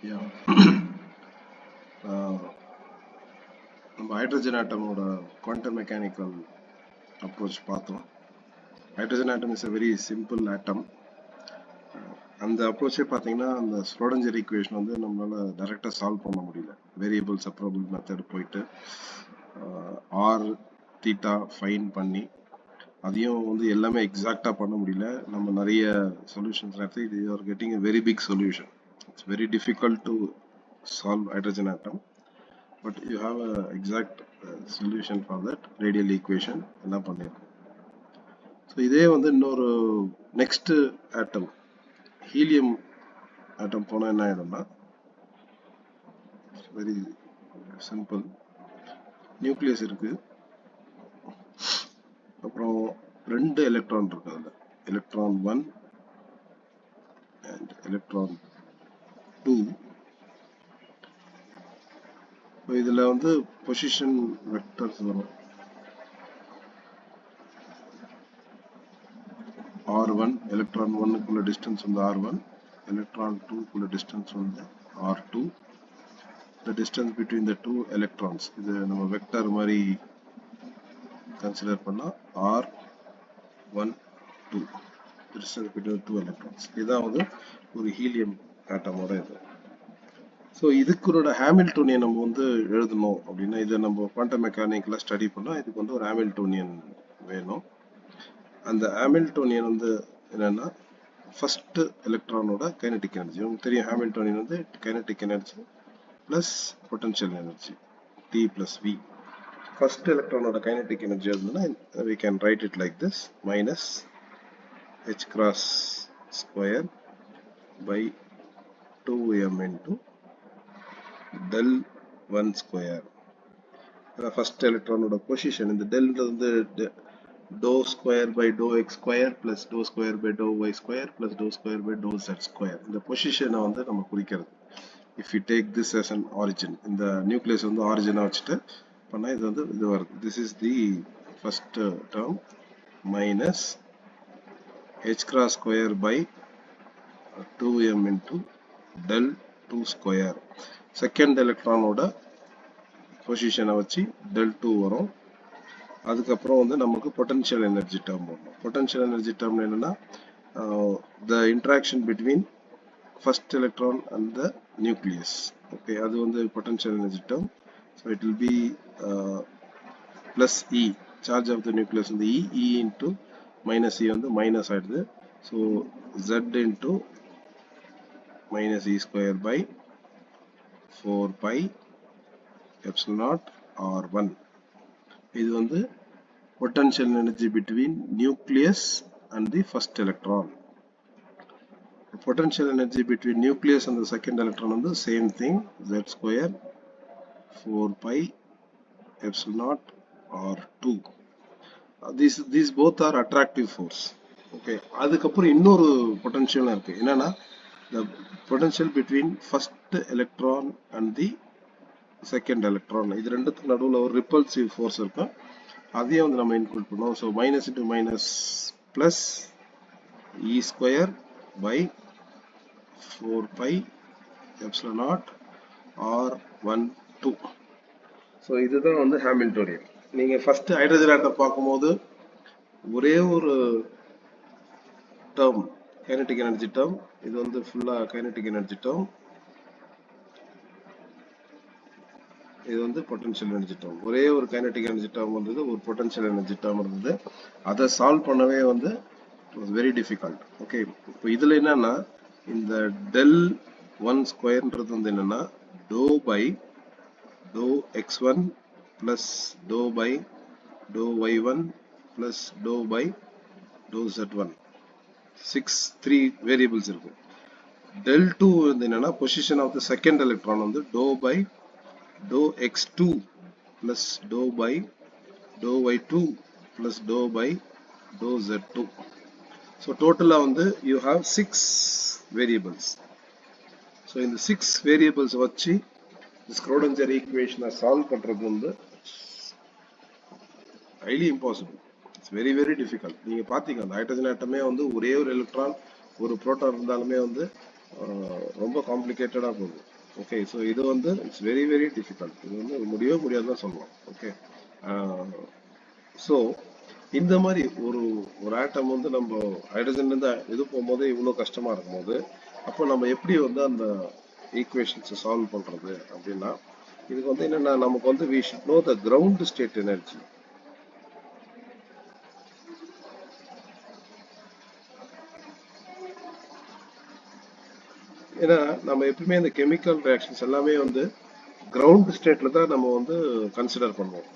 Yeah. நம்ம hydrogen ஆட்டமோட quantum mechanical approach பார்த்தோம். Hydrogen atom is a very simple atom. அந்த அப்ரோச்சே பார்த்தீங்கன்னா அந்த ஸ்ரோடிஞ்சர் ஈக்குவேஷன் வந்து நம்மளால டைரெக்டாக சால்வ் பண்ண முடியல. வேரியபிள் செப்பரபிள் மெத்தட் போயிட்டு ஆர் தீட்டா ஃபைன் பண்ணி அதையும் வந்து எல்லாமே எக்ஸாக்டாக பண்ண முடியல. நம்ம நிறைய சொல்யூஷன்ஸ் எடுத்து இது are getting a very big solution. It's very difficult to solve hydrogen atom. But you have a exact solution for that radial equation எல்லாம் பண்ணிருக்கோம். ஸோ இதே வந்து இன்னொரு நெக்ஸ்ட் ஆட்டம் ஹீலியம் ஆட்டம் போனால் என்ன ஆயிடும்னா வெரி சிம்பிள். நியூக்ளியஸ் இருக்கு, அப்புறம் 2 எலக்ட்ரான் இருக்கு. அதில் எலக்ட்ரான் 1 அண்ட் எலக்ட்ரான் 2. இதுல வந்து பொசிஷன் வெக்டர்ஸ் வரும். R1 எலக்ட்ரான் 1 டிஸ்டன்ஸ் வந்து R1, எலக்ட்ரான் 2 டிஸ்டன்ஸ் வந்து R2. the distance between the two electrons இது நம்ம வெக்டர் மாதிரி கன்சிடர் பண்ணா R1 2 the distance between two electrons. இதான் வந்து ஒரு ஹீலியம் ஆட்டமோட இது. ஸோ இதுக்குள்ள ஹாமில்டோனியன் நம்ம வந்து எழுதணும் அப்படின்னா இதை நம்ம குவாண்டம் மெக்கானிக்கலாக ஸ்டடி பண்ணால் இதுக்கு வந்து ஒரு ஹாமில்டோனியன் வேணும். அந்த ஹாமில்டோனியன் வந்து என்னன்னா ஃபர்ஸ்ட் எலக்ட்ரானோட கைனடிக் எனர்ஜி. உங்களுக்கு தெரியும் ஹாமில்டோனியன் வந்து kinetic energy plus potential energy T plus V. First electron oda kinetic energy we can write it like this: minus h cross square by 2m into del 1 square. First electron oda position in the del dou square by dou x square plus dou square by dou y square plus dou square by dou z square. இந்த பொசிஷனை வந்து நம்ம குறிக்கிறது. If you take this as an origin, இந்த nucleus வந்து ஆரிஜினா வச்சுட்டு பண்ணா இது வந்து இது வருது. This is the first term minus h cross square by 2m into del 2 square. Second எலக்ட்ரானோட பொசிஷனை வச்சு del 2 வரும். அதுக்கப்புறம் வந்து நமக்கு பொட்டன்ஷியல் எனர்ஜி டேர்ம் வரும். பொட்டன்ஷியல் எனர்ஜி டேர்ம் என்னன்னா the interaction between first electron and the nucleus. Okay, அது வந்து potential energy term. So it will be plus E, charge of the nucleus in the E into minus E வந்து minus ஆயிடுது. So Z into minus E square by 4 pi epsilon naught R1. இது வந்து potential energy between nucleus and the first electron. Potential energy between nucleus and the second electron on the same thing, Z square 4 pi epsilon naught R2. These both are attractive force. Okay, அதுக்கப்புறம் இன்னொரு potential இருக்கு. என்னன்னா the potential between first electron and the second electron. இது ரெண்டுத்துக்கு நடுவுல ஒரு repulsive force இருக்கு. அதையும் வந்து நம்ம இன்க்ளூட் பண்ணுவோம். So minus into minus plus E square by 4 pi epsilon naught R12. So இதுதான் வந்து ஹாமில்டோனியன். நீங்கள் ஃபர்ஸ்ட் ஹைட்ரஜன் ஆட்டம் பார்க்கும்போது ஒரே ஒரு டேர்ம் கைனடிக் எனர்ஜி டேர்ம், இது வந்து ஃபுல்லாக கைனடிக் எனர்ஜி டேர்ம், இது வந்து பொட்டன்ஷியல் எனர்ஜி டேர்ம். ஒரே ஒரு கைனடிக் எனர்ஜி டேர்ம் வந்தது, ஒரு பொட்டன்ஷியல் எனர்ஜி டேர்ம் இருந்தது. அதை சால்வ் பண்ணவே வந்து வெரி டிஃபிகல்ட். ஓகே, இப்போ இதில் என்னன்னா இந்த டெல் 1 ஸ்கொயர்ன்றது வந்து என்னன்னா டோ by dou x1 plus dou by dou y1 plus dou by dou z1. 3 variables இருக்கு. del 2 வந்து என்னன்னா position of the second electron வந்து dou by dou x2 plus dou by dou y2 plus dou by dou z2. So total வந்து you have 6 variables. So இந்த 6 variables வச்சு Schrodinger equation solve பண்றது வந்து highly impossible. It's very very difficult. நீங்க பாத்தீங்க அந்த hydrogen ஆட்டமே வந்து ஒரே ஒரு எலக்ட்ரான் ஒரு புரோட்டான் இருந்தாலுமே வந்து ரொம்ப காம்ப்ளிகேட்டடா போகுது. ஓகே, ஸோ இது வந்து இட்ஸ் வெரி வெரி டிஃபிகல்ட். இது வந்து முடியவே முடியாதுன்னு சொல்லலாம். ஓகே, ஸோ இந்த மாதிரி ஒரு ஒரு ஆட்டம் வந்து நம்ம ஹைட்ரஜன்ல இருந்து இது போகும்போது இவ்வளோ கஷ்டமா இருக்கும்போது, அப்போ நம்ம எப்படி வந்து அந்த ஈக்குவேஷன்ஸை சால்வ் பண்றது அப்படின்னா, இதுக்கு வந்து என்னன்னா நமக்கு வந்து we should know the ground state energy. ஏன்னா நம்ம எப்பவுமே இந்த கெமிக்கல் ரியாக்ஷன்ஸ் எல்லாமே வந்து கிரவுண்ட் ஸ்டேட்ல தான் நம்ம வந்து கன்சிடர் பண்ணுவோம்.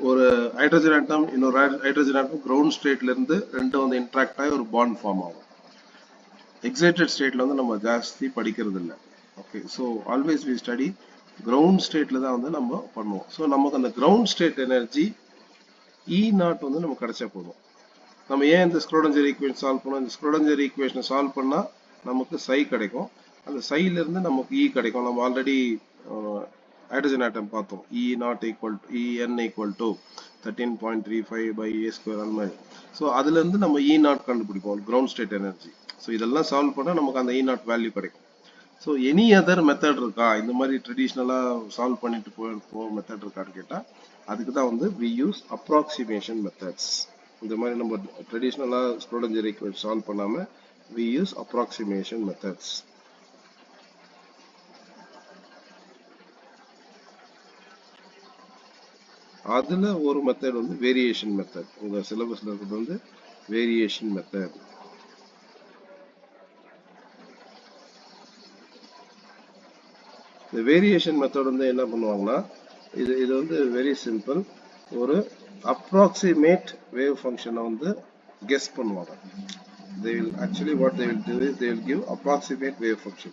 ஒரு ஹைட்ரஜன் ஆட்டம் இன்னொரு ஹைட்ரஜன் ஆட்டம் கிரவுண்ட் ஸ்டேட்ல இருந்து ரெண்டும் வந்து இன்ட்ராக்ட் ஆகி ஒரு பாண்ட் ஃபார்ம் ஆகும். எக்ஸைட்டட் ஸ்டேட்ல வந்து நம்ம ஜாஸ்தி படிக்கிறது இல்லை. Okay, so always we study ground ஸ்டேட்ல தான் வந்து நம்ம பண்ணுவோம். ஸோ நமக்கு அந்த ground state energy E naught வந்து நமக்கு கிடைச்சா போதும். நம்ம ஏன் இந்த ஸ்க்ரோடஞ்சர் ஈக்குவேஷன் சால்வ் பண்ணோம்? இந்த ஸ்க்ரோடஞ்சர் ஈக்குவேஷனை சால்வ் பண்ணா நமக்கு சை கிடைக்கும். அந்த சைல இருந்து நமக்கு இ கிடைக்கும். நம்ம ஆல்ரெடி ஹைட்ரஜன் ஆட்டம் பார்த்தோம். இ நாட் ஈக்குவல் டு இஎன் equal to 13.35 by a square அந்த மாதிரி. ஸோ அதுல இருந்து நம்ம இ நாட் கண்டுபிடிப்போம், கிரவுண்ட் ஸ்டேட் எனர்ஜி. ஸோ இதெல்லாம் சால்வ் பண்ணா நமக்கு அந்த இ நாட் வேல்யூ கிடைக்கும். ஸோ எனி அதர் மெத்தட் இருக்கா இந்த மாதிரி ட்ரெடிஷ்னலா சால்வ் பண்ணிட்டு போக மெத்தட் இருக்கான்னு கேட்டா, அதுக்கு தான் வந்து வி யூஸ் அப்ராக்சிமேஷன் மெத்தட்ஸ். இந்த மாதிரி நம்ம ட்ரெடிஷ்னலா ஸ்க்ரோடஞ்சர் ஈக்குவேஷன் சால்வ் பண்ணாம we use approximation methods. அதுல ஒரு மெத்தட் வந்து வேரியேஷன் மெத்தட். உங்க சிலபஸ்ல இருக்கிறது வந்து வேரியேஷன் மெத்தட். இந்த வேரியேஷன் மெத்தட் வந்து என்ன பண்ணுவாங்கன்னா, இது வந்து வெரி சிம்பிள். ஒரு அப்ராக்சிமேட் வேவ் ஃபங்க்ஷனை வந்து கெஸ் பண்ணுவாங்க. They will actually what they will do is they will give approximate wave function.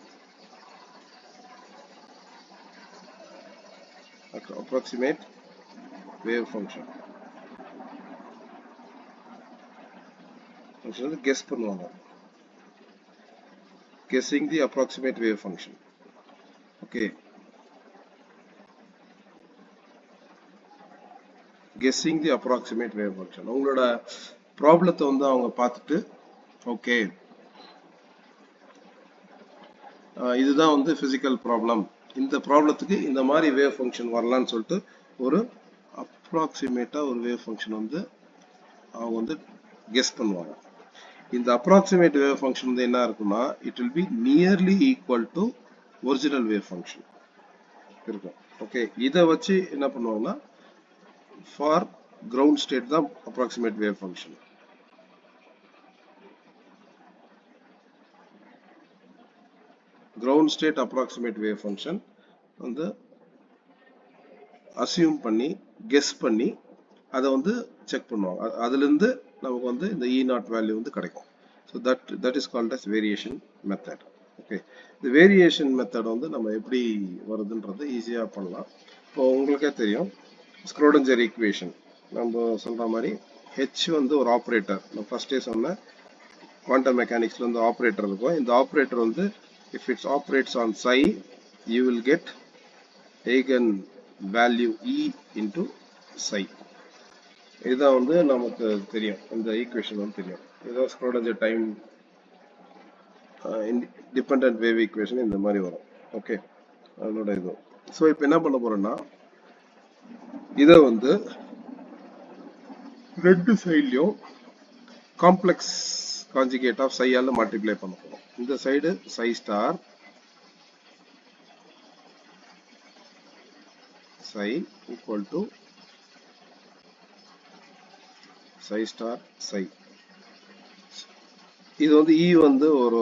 Approximate wave function. Function வந்து கெஸ் பண்ணுவாங்க. Guessing the approximate wave function. Okay. Guessing the approximate wave function. உங்களோட ப்ராப்ளத்தை வந்து அவங்க பார்த்துட்டு, okay இதுதான் வந்து physical problem, இந்த ப்ராப்ளத்துக்கு இந்த மாதிரி வேவ் ஃபங்க்ஷன் வரலான்னு சொல்லிட்டு ஒரு அப்ராக்சிமேட்டா ஒரு வேவ் ஃபங்க்ஷன் வந்து அவங்க வந்து கெஸ் பண்ணுவாங்க. இந்த அப்ராக்சிமேட் வேவ் ஃபங்க்ஷன் வந்து என்ன இருக்குன்னா, it will be nearly equal to original wave function இருக்கும். ஓகே, இதை வச்சு என்ன பண்ணுவாங்கன்னா, ஃபார் கிரவுண்ட் ஸ்டேட் தான் approximate wave function. Ground state approximate wave function வந்து அசியூம் பண்ணி கெஸ் பண்ணி அதை வந்து செக் பண்ணுவாங்க. அதுலேருந்து நமக்கு வந்து இந்த இ நாட் வேல்யூ வந்து கிடைக்கும். So that is called as variation method. Okay, இந்த வேரியேஷன் மெத்தட் வந்து நம்ம எப்படி வருதுன்றது ஈஸியாக பண்ணலாம். இப்போ உங்களுக்கே தெரியும், ஸ்க்ரோடஞ்சர் ஈக்குவேஷன் நம்ம சொல்ற மாதிரி ஹெச் வந்து ஒரு ஆப்ரேட்டர். நான் ஃபர்ஸ்டே சொன்னேன், குவாண்டம் மெக்கானிக்ஸ்ல வந்து ஆப்ரேட்டர் இருக்கும். இந்த ஆப்ரேட்டர் வந்து if it operates on psi, you will get eigen value E into psi. இதுதான் வந்து நமக்கு தெரியும், இந்த ஈக்குவேஷன் வந்து தெரியும். இதுதான் ஸ்க்ரோடஞ்சர் டைம் டிபெண்டன்ட் வேவ் ஈக்குவேஷன் இந்த மாதிரி வரும். ஓகே, அதோட இது. ஸோ இப்போ என்ன பண்ண போறோம்னா, இதை வந்து ரெண்டு சைட்லையும் காம்ப்ளெக்ஸ் கான்ஜுகேட் ஆஃப் சையால மல்டிப்ளை பண்ண போறோம். இந்த side psi star psi equal to psi star psi. இது வந்து E வந்து ஒரு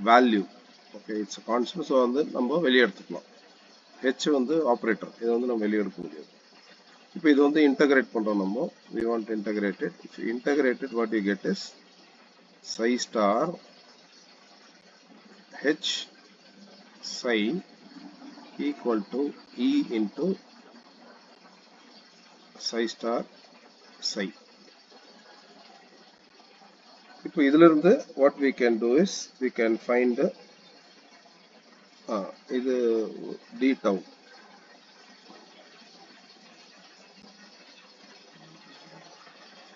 value. Okay, it's constant. So வந்து நம்ம வெளியே எடுத்துக்கலாம். H வந்து ஆப்ரேட்டர், இது வந்து நம்ம வெளியே எடுக்க முடியாது. இப்போ இது வந்து இன்டகிரேட் பண்றோம் நம்ம. we want to integrate it. If you integrate it, what you get is psi star H psi equal to E into psi star psi. இப்போ இதுல இருந்து what we can do is we can find இது d tau.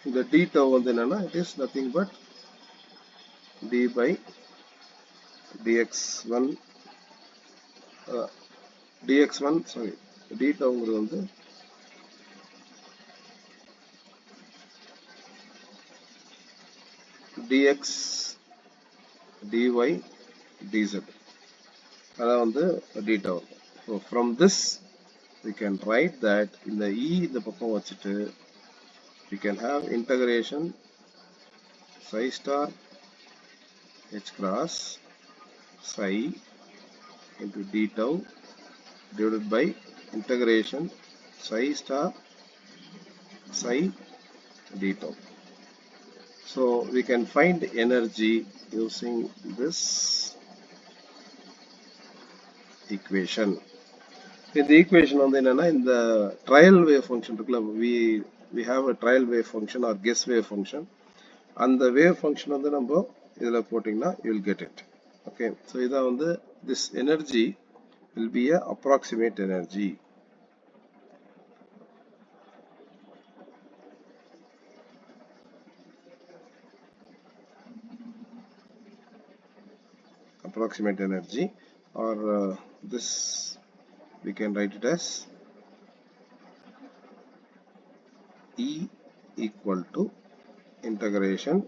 இந்த d tau வந்து என்னன்னா, it is nothing but d by dx1 dx1 sorry d tauங்கிறது வந்து dx dy dz அதான் வந்து d tau. So from this we can write that in the e இந்த பக்கம் வச்சிட்டு we can have integration psi star h cross psi into d tau divided by integration psi star psi d tau. So we can find energy using this equation. இந்த equation வந்து என்னன்னா இந்த trial wave function இருக்குல்ல, we have a trial wave function or guess wave function. அந்த wave function வந்து நம்ம இதுல போட்டிங்கன்னா you will get it. Okay, so இதான் வந்து this energy will be a approximate energy. Approximate energy, or this we can write it as E equal to integration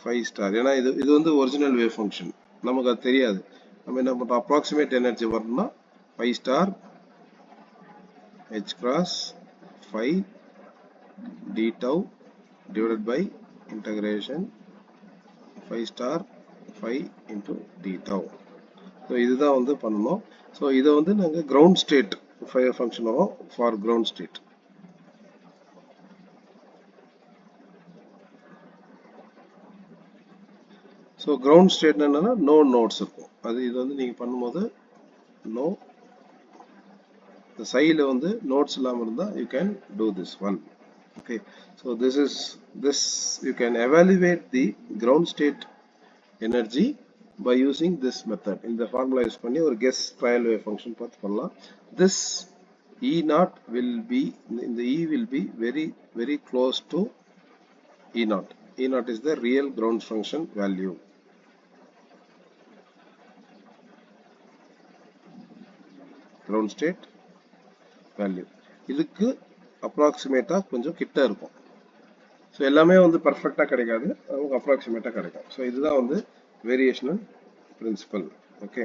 phi star. ஏன்னா இது வந்து ஒரிஜினல் வேவ் ஃபங்க்ஷன், நமக்கு அது தெரியாது. நம்ம என்ன பண்றோம், அப்ராக்சிமேட் எனர்ஜி வரணும்னா phi star h cross phi d tau divided by integration phi star phi into d tau. So இதுதான் வந்து பண்ணணும். ஸோ இதை வந்து நாங்கள் கிரவுண்ட் ஸ்டேட் ஃபங்க்ஷன் வரும் for ground state. So ground state என்னன்னா நோ நோட்ஸ் இருக்கும். அது இது வந்து நீங்கள் பண்ணும்போது நோ இந்த சைடில் வந்து நோட்ஸ் இல்லாமல் இருந்தால் you can do this one. Okay, so this you can evaluate the ground state energy by using this method. இந்த ஃபார்முலா யூஸ் பண்ணி ஒரு கெஸ் ட்ரையல் வேவ் ஃபங்க்ஷன் பார்த்து பண்ணலாம். This E naught will be, இந்த E will be very close to E naught. E naught is the real ground function value. Ground state value இதுக்கு அப்ராக்சிமேட்டா கொஞ்சம் கிட்ட இருக்கும். ஸோ எல்லாமே வந்து பர்ஃபெக்டாக கிடைக்காது, நமக்கு அப்ராக்சிமேட்டாக கிடைக்கும். ஸோ இதுதான் வந்து வேரியேஷனல் பிரின்சிபல். ஓகே.